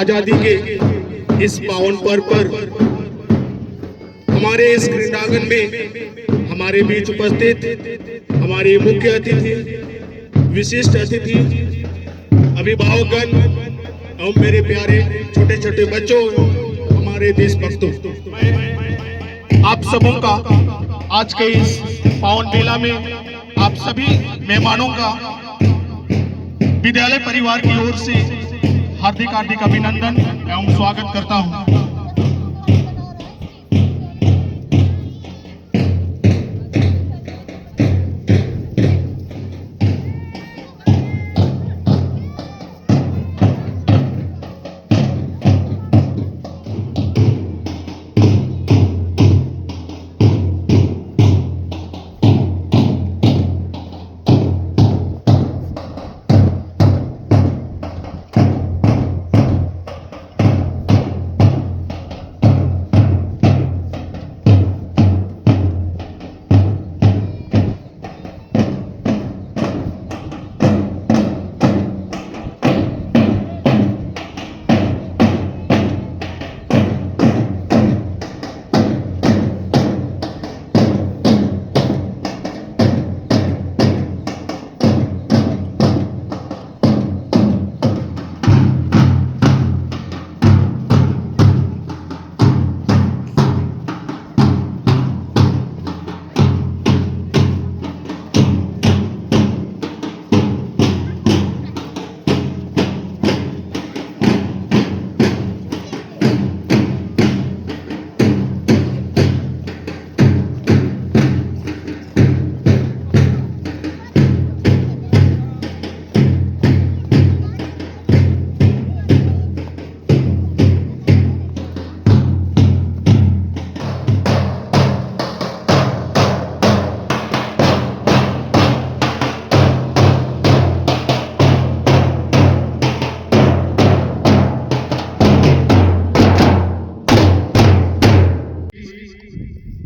आजादी के इस पावन पर्व पर हमारे इस क्रीड़ांगन में हमारे बीच उपस्थित हमारे मुख्य अतिथि, विशिष्ट अतिथि, अभिभावकगण एवं मेरे प्यारे छोटे छोटे बच्चों, हमारे देशभक्तों, आप सबों का आज के इस पावन मेला में आप सभी मेहमानों का विद्यालय परिवार की ओर से हार्दिक हार्दिक अभिनंदन एवं स्वागत करता हूं।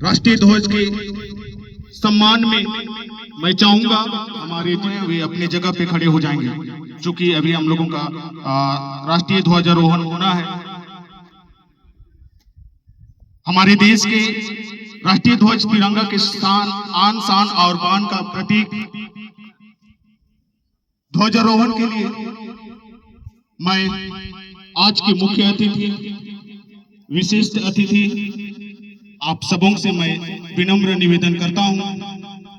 राष्ट्रीय ध्वज के सम्मान में मैं चाहूंगा हमारे वे अपने जगह पे खड़े हो जाएंगे, क्योंकि अभी हम लोगों का राष्ट्रीय ध्वजारोहण होना है। हमारे देश के राष्ट्रीय ध्वज तिरंगा के आन शान और बान का प्रतीक। ध्वजारोहण के लिए मैं आज के मुख्य अतिथि, विशिष्ट अतिथि, आप सबों से मैं विनम्र निवेदन करता हूं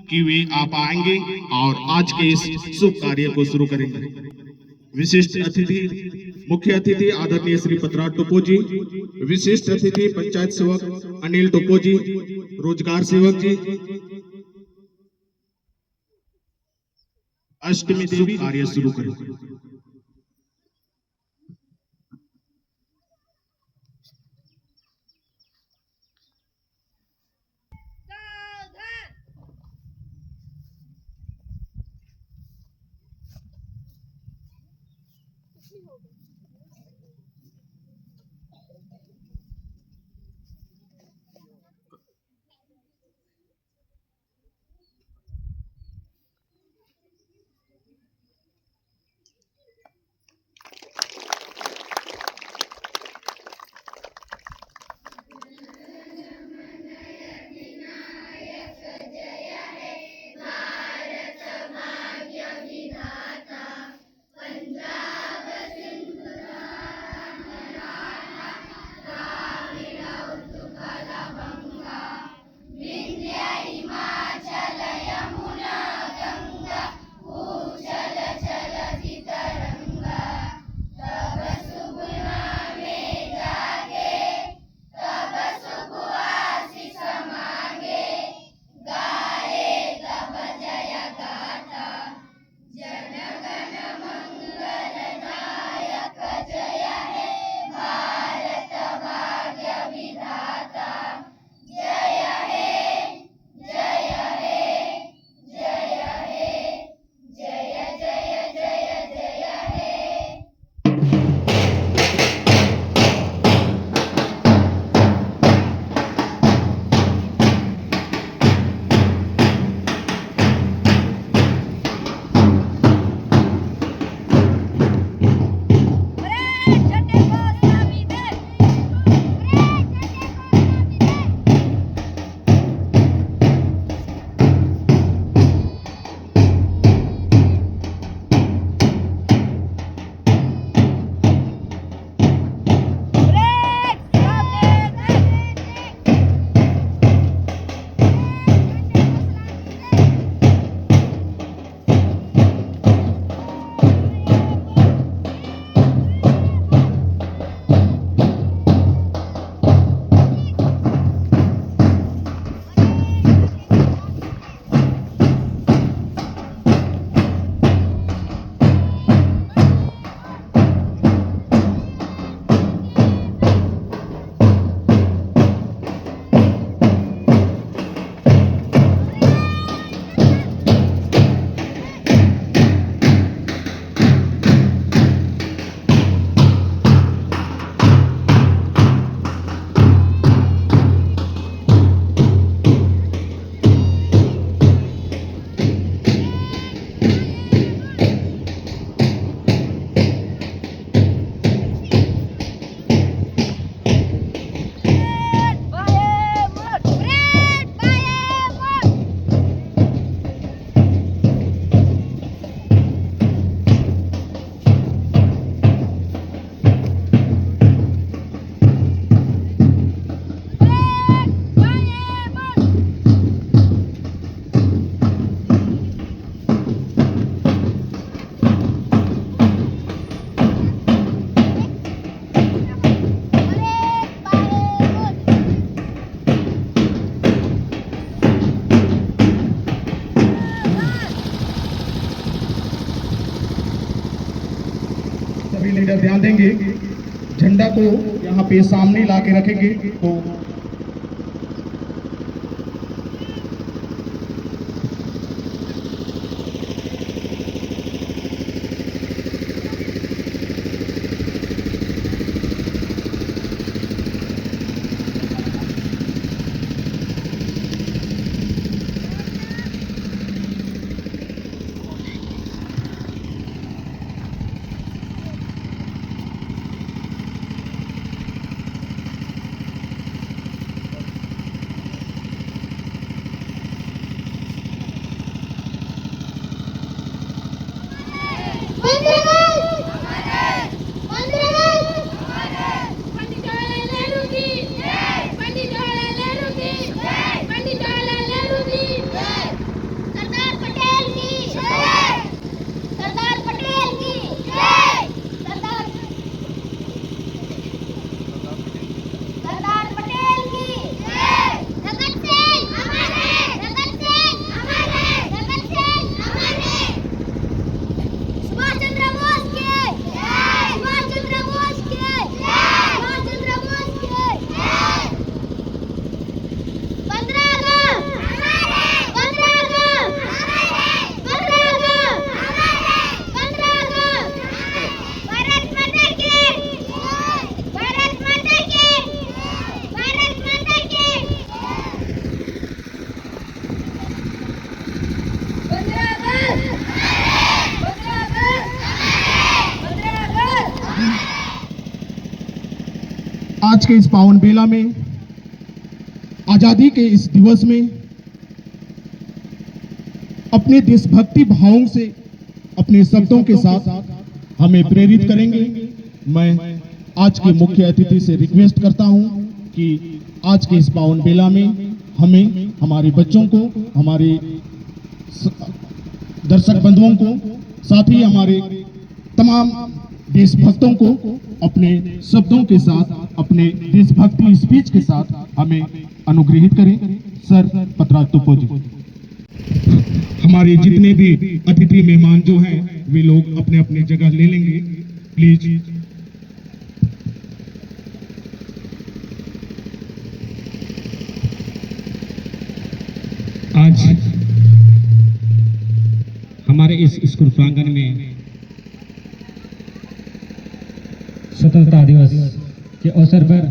कि वे आप आएंगे और आज के इस शुभ कार्य को शुरू करेंगे। विशिष्ट अतिथि, मुख्य अतिथि आदरणीय श्री पतराज टोपो जी, विशिष्ट अतिथि पंचायत सेवक अनिल टोपो जी, रोजगार सेवक जी, अष्टमी देवी कार्य शुरू करेंगे। सभी लीडर ध्यान देंगे, झंडा को यहाँ पे सामने ला के रखेंगे तो आज के इस पावन बेला में, आजादी के इस दिवस में अपने देशभक्ति भावों से अपने शब्दों के साथ हमें प्रेरित करेंगे। मैं आज के मुख्य अतिथि से रिक्वेस्ट करता हूं कि आज के इस पावन बेला में हमें, हमारे बच्चों को, हमारे दर्शक बंधुओं को, साथ ही हमारे तमाम देशभक्तों को अपने शब्दों के साथ, अपने देशभक्ति स्पीच के साथ हमें अनुग्रहित करें। सर पत्रातुपो जी। हमारे जितने भी अतिथि मेहमान जो हैं वे लोग अपने अपने जगह ले लेंगे प्लीज। आज हमारे इस स्कूल प्रांगण में स्वतंत्रता दिवस के अवसर पर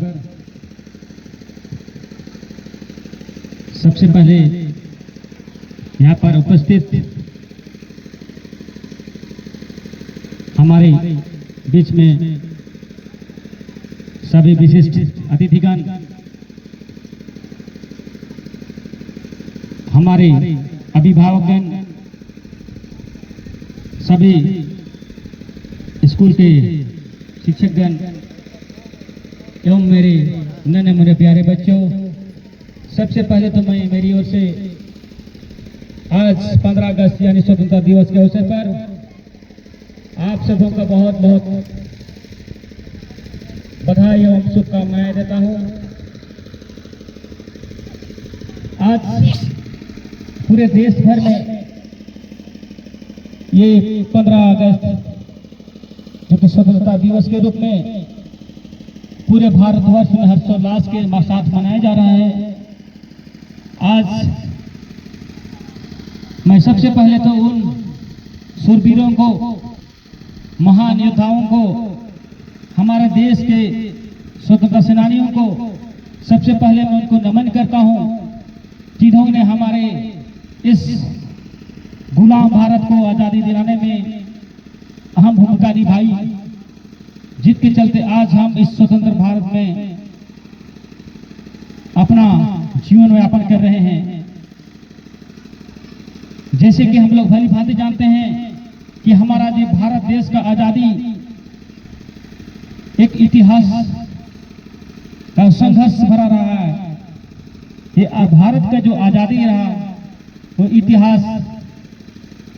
सबसे पहले यहाँ पर उपस्थित हमारे बीच में सभी विशिष्ट अतिथिगण, हमारे अभिभावकगण, सभी स्कूल के शिक्षकगण एवं मेरे नन्हे मुन्ने प्यारे बच्चों, सबसे पहले तो मैं मेरी ओर से आज 15 अगस्त यानी स्वतंत्रता दिवस के अवसर पर आप सबों का बहुत बहुत बधाई एवं शुभकामनाएं देता हूं। आज पूरे देश भर में ये 15 अगस्त जो कि स्वतंत्रता दिवस के रूप में पूरे भारतवर्ष में हर्षोल्लास के साथ मनाया जा रहा है। आज मैं सबसे पहले तो उन शूरवीरों को, महान योद्धाओं को, हमारे देश के स्वतंत्रता सेनानियों को सबसे पहले मैं उनको नमन करता हूं, जिन्होंने हमारे इस गुलाम भारत को आज़ादी दिलाने में अहम भूमिका निभाई, जिसके चलते आज हम इस स्वतंत्र भारत में अपना जीवन यापन कर रहे हैं। जैसे कि हम लोग भली भांति जानते हैं कि हमारा जो भारत देश का आज़ादी एक इतिहास का संघर्ष भरा रहा है। ये भारत का जो आज़ादी रहा वो इतिहास,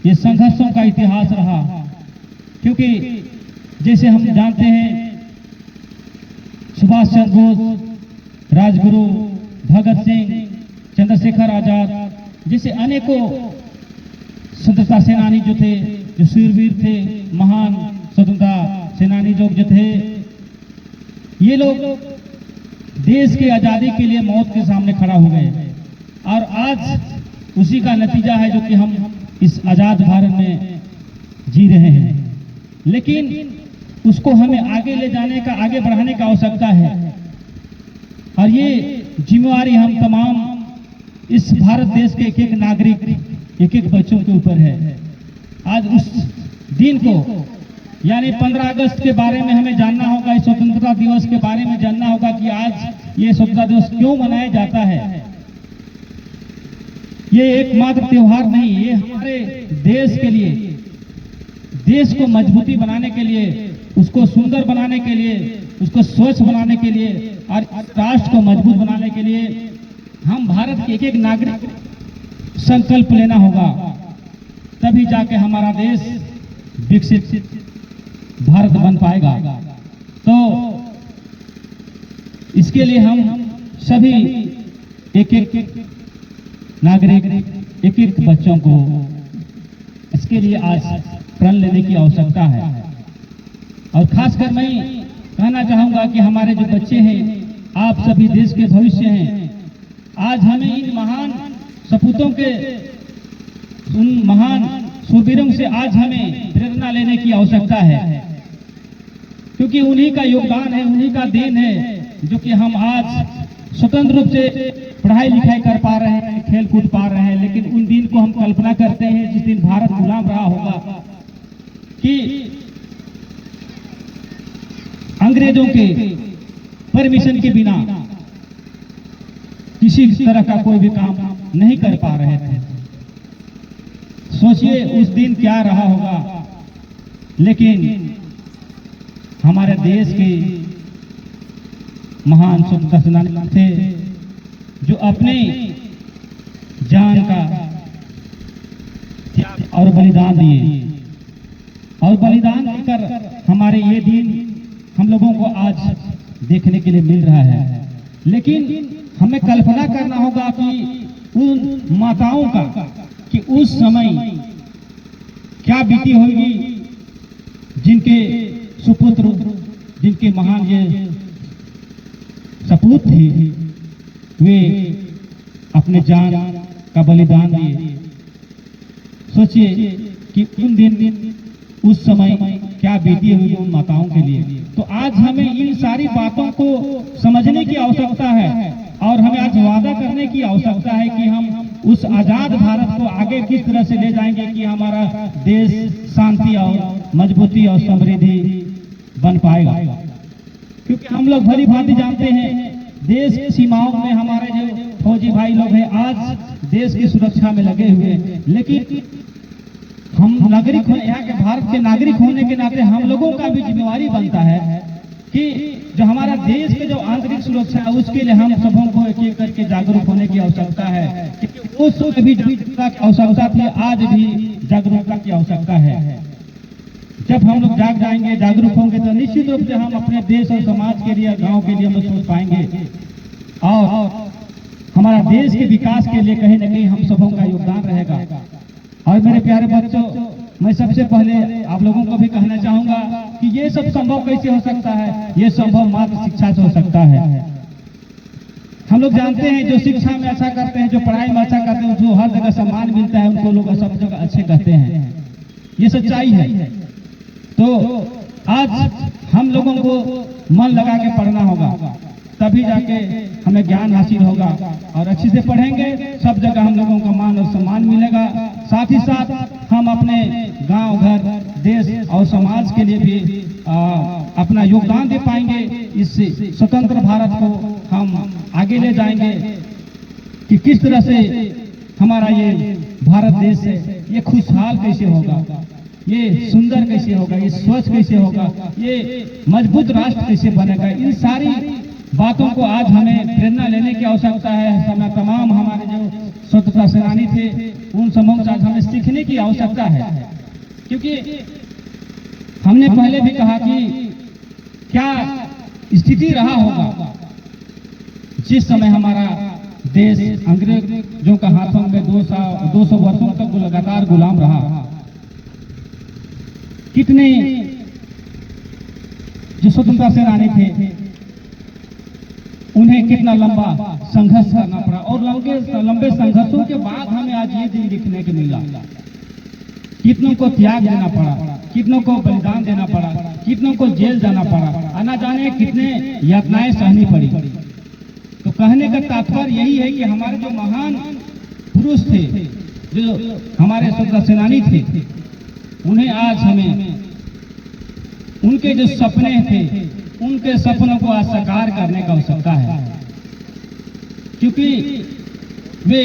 ये संघर्षों का इतिहास रहा, क्योंकि जैसे हम जानते हैं सुभाष चंद्र बोस, राजगुरु भगत सिंह, चंद्रशेखर आजाद जैसे अनेकों स्वतंत्रता सेनानी जो थे, जो शूरवीर थे, महान स्वतंत्रता सेनानी लोग जो थे, ये लोग देश की आज़ादी के लिए मौत के सामने खड़ा हो गए और आज उसी का नतीजा है जो कि हम इस आज़ाद भारत में जी रहे हैं। लेकिन उसको हमें आगे ले जाने का, आगे बढ़ाने का आवश्यकता है और ये जिम्मेवारी हम तमाम इस भारत देश के एक एक नागरिक, एक एक बच्चों के ऊपर है। आज उस दिन को यानी 15 अगस्त के बारे में हमें जानना होगा, इस स्वतंत्रता दिवस के बारे में जानना होगा कि आज ये स्वतंत्रता दिवस क्यों मनाया जाता है। ये एकमात्र त्योहार नहीं, ये हमारे देश के लिए, देश को मजबूती बनाने के लिए, उसको सुंदर बनाने के लिए, उसको स्वच्छ बनाने के लिए और राष्ट्र को मजबूत बनाने के लिए हम भारत के एक एक नागरिक संकल्प लेना होगा, तभी जाके हमारा देश विकसित भारत बन पाएगा। तो इसके लिए हम सभी एक एक नागरिक, एक एक बच्चों को इसके लिए आज प्रण लेने की आवश्यकता है। और खासकर मैं कहना चाहूंगा कि हमारे जो बच्चे हैं, आप सभी देश के भविष्य हैं। आज हमें इन महान सपूतों के, उन महान शूरवीरों से आज हमें प्रेरणा लेने की आवश्यकता है, क्योंकि उन्हीं का योगदान है, उन्हीं का देन है जो कि हम आज स्वतंत्र रूप से पढ़ाई लिखाई कर पा रहे हैं, खेल कूद पा रहे हैं। लेकिन उन दिन को हम कल्पना करते हैं जिस दिन भारत गुलाम रहा होगा, कि अंग्रेजों के परमिशन के बिना किसी तरह का कोई भी काम नहीं कर पा रहे थे। सोचिए उस दिन क्या रहा होगा। लेकिन हमारे देश के महान स्वतंत्रता सेनानी थे जो अपने जान का और बलिदान दिए, और बलिदान देकर हमारे ये दिन हम लोगों को आज देखने के लिए मिल रहा है। लेकिन हमें कल्पना करना होगा कि उन माताओं का, कि उस समय क्या बीती होगी, जिनके सुपुत्र, जिनके महान ये सपूत थे, वे अपने जान का बलिदान दिए। सोचिए कि उन दिन, उस समय क्या बीती हुई उन माताओं के लिए। तो आज हमें इन सारी बातों को समझने की आवश्यकता है और हमें आज वादा करने की आवश्यकता है कि हम उस आजाद भारत को आगे किस तरह से ले जाएंगे कि हमारा देश शांति और मजबूती और समृद्धि बन पाएगा। क्योंकि हम लोग भली भांति जानते हैं, देश की सीमाओं में हमारे जो फौजी भाई लोग हैं आज देश की सुरक्षा में लगे हुए हैं। लेकिन हम नागरिक, यहाँ के भारत के नागरिक होने के नाते हम लोगों का भी जिम्मेवारी बनता है कि जो हमारा देश के जो आंतरिक सुरक्षा है उसके लिए हम सबों को एक एक करके जागरूक होने की आवश्यकता है। क्योंकि उस वक्त भी जागरूकता की आवश्यकता थी, आज भी जागरूकता की आवश्यकता है। जब हम लोग जाग जाएंगे, जागरूक होंगे, तो निश्चित रूप से हम अपने देश और समाज के लिए, गांव के लिए हम सोच पाएंगे और हमारा देश के विकास के लिए कहीं न कहीं हम सबों का योगदान रहेगा। और मेरे प्यारे बच्चों, मैं सबसे पहले आप लोगों को भी कहना चाहूंगा कि ये सब संभव कैसे हो सकता है। ये संभव मात्र शिक्षा से हो सकता है। हम लोग जानते हैं जो शिक्षा में अच्छा करते हैं, जो पढ़ाई में अच्छा करते हैं, जो हर जगह सम्मान मिलता है, उनको लोग सब जगह अच्छे कहते हैं। ये सच्चाई है। तो आज हम लोगों को मन लगा के पढ़ना होगा, तभी जाके हमें ज्ञान हासिल होगा और अच्छे से पढ़ेंगे, सब जगह हम लोगों का मान और सम्मान मिलेगा। साथ ही साथ हम अपने गांव, घर, देश और समाज के लिए भी अपना योगदान दे पाएंगे। इस स्वतंत्र भारत को हम आगे ले जाएंगे कि किस तरह से हमारा ये भारत देश है, ये खुशहाल कैसे होगा, ये सुंदर कैसे होगा, ये स्वच्छ कैसे होगा, ये मजबूत राष्ट्र कैसे बनेगा। इन सारी बातों को आज हमें प्रेरणा लेने की आवश्यकता है। तमाम हमारे जो स्वतंत्रता सेनानी थे, उन समूह से आज हमें सीखने की आवश्यकता है। क्योंकि हमने पहले भी कहा कि क्या स्थिति रहा होगा जिस समय हमारा देश अंग्रेजों का हाथों में 200 वर्षों तक लगातार गुलाम रहा। कितने जो स्वतंत्रता सेनानी थे उन्हें कितना लंबा संघर्ष करना पड़ा और लंबे संघर्षों के बाद हमें आज ये दिन देखने को मिला। कितनों को त्याग देना पड़ा, कितनों को बलिदान देना पड़ा, कितनों को जेल जाना पड़ा, न जाने कितने यातनाएं सहनी पड़ी। तो कहने का तात्पर्य यही है कि हमारे जो महान पुरुष थे, जो हमारे स्वतंत्रता सेनानी थे, उन्हें आज हमें उनके जो सपने थे, उनके सपनों को आज साकार करने का आवश्यकता है, क्योंकि वे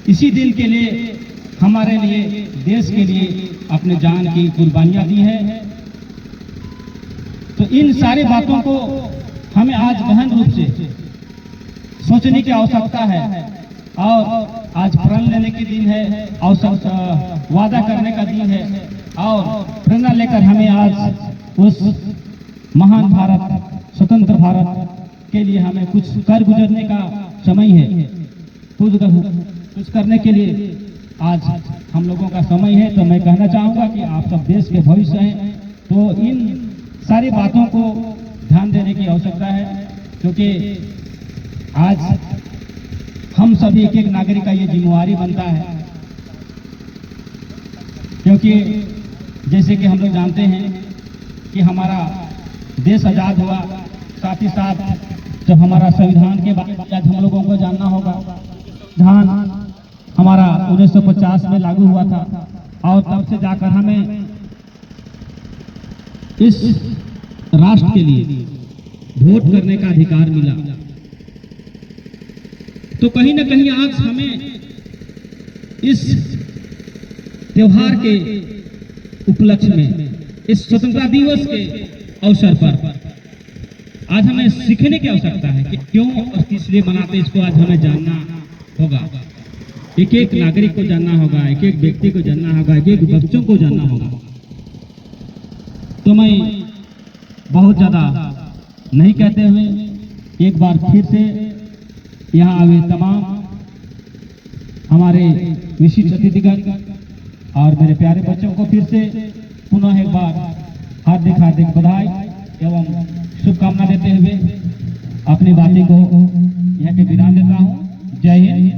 इसी दिन के लिए हमारे लिए, देश के लिए अपने जान की कुर्बानियां दी है। तो इन सारी बातों को हमें आज गहन रूप से सोचने की आवश्यकता है और आज प्रण लेने के दिन है, वादा करने का दिन है और प्रेरणा लेकर हमें आज उस महान भारत, स्वतंत्र भारत के लिए हमें कुछ कर गुजरने का समय है। कुछ करने के लिए आज हम लोगों का समय है। तो मैं कहना चाहूँगा कि आप सब देश के भविष्य हैं, तो इन सारी बातों को ध्यान देने की आवश्यकता है, क्योंकि आज हम सभी एक नागरिक का ये जिम्मेवारी बनता है। क्योंकि जैसे कि हम लोग जानते हैं कि हमारा देश आज़ाद हुआ, साथ ही साथ जब हमारा संविधान के बारे में आज हम लोगों को जानना होगा। संविधान हमारा 1950 में लागू हुआ था और तब से जाकर हमें इस राष्ट्र के लिए वोट करने का अधिकार मिला। तो कहीं ना कहीं आज हमें इस त्योहार के उपलक्ष्य में, इस स्वतंत्रता दिवस के अवसर पर आज हमें सीखने की आवश्यकता है कि क्यों और किस लिए मनाते, इसको आज हमें जानना होगा। एक एक नागरिक को जानना होगा, एक एक व्यक्ति को जानना होगा, एक एक बच्चों को जानना होगा। तो मैं बहुत ज़्यादा नहीं कहते हुए एक बार फिर से यहाँ आए तमाम हमारे विशिष्ट अतिथिगण और मेरे प्यारे बच्चों को फिर से पुनः एक बार हार्दिक हार्दिक बधाई एवं शुभकामना देते हुए अपनी बातें को यहाँ के विराम देता हूँ। जय हिंद।